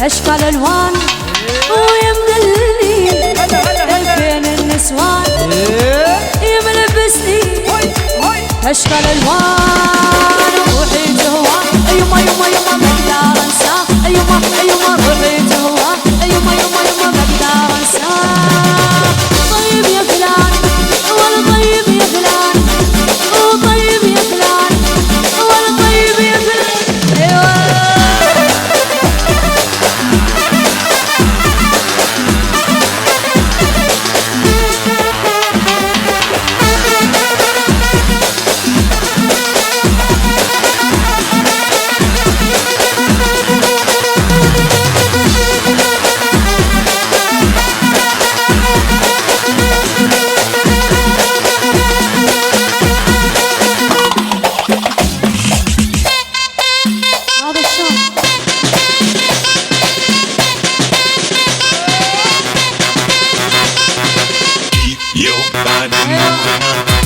اشكال الوان ويمدلني بين النسوان يملبسني اشكال الوان روحي جوا يما يما يما ما اقدر انساه يما يما روحي جوا يما يما يما ما اقدر انساه طيب يا فلان ولا طيب يا فلان وطيب يا فلان ولا طيب يا فلان ايوه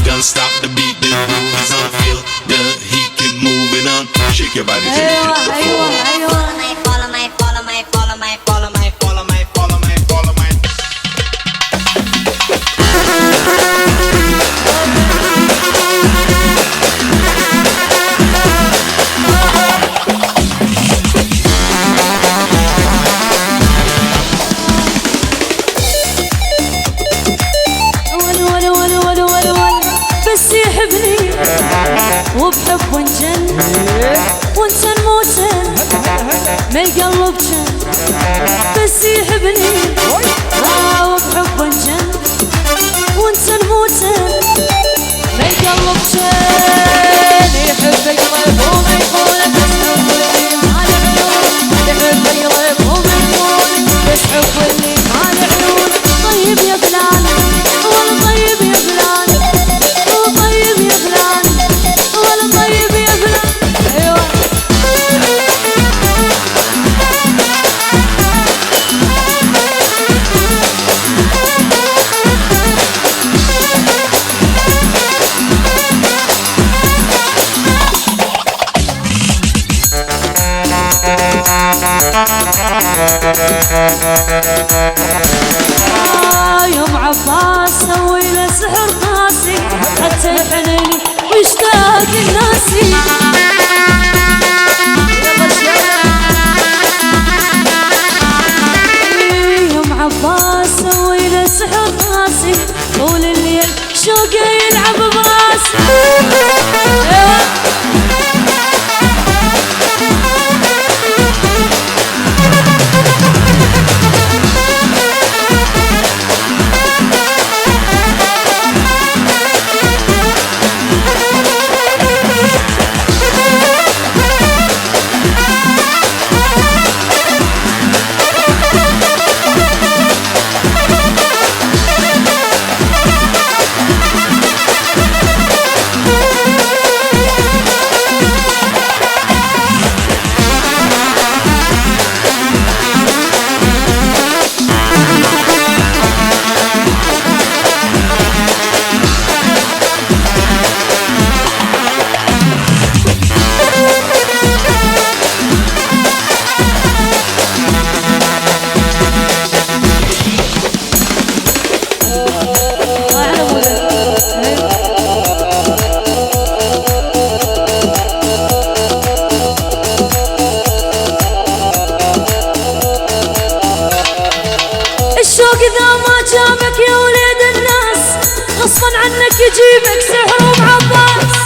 Don't stop the beat, the groove is on. Feel the heat, keep moving on. Shake your body till you hit the floor. Follow my, follow my, follow my, follow my, follow my, follow my, follow my, follow my. بس يحبني وبحب ونجن وانسى نموتن ما القلب جن بس يحبني وبحب ونجن وانسى نموتن ما القلب جن يحب القلب وما يخونك بس حب اللي ما له عيون يحب القلب وما يخونك بس حب اللي ما له عيون طيب يا فلان ولا طيب يا فلان طيب يا فلان ولا طيب يا فلان ايوه يوم عباس سوي له سحر قاسي حتى يحنني ويشتاق لناسي يوم عباس سوي له سحر قاسي طول الليل شوقه يلعب براسي الشوق إذا ما جابك يا وليد الناس غصبا عنك يجيبك سحر ومعباس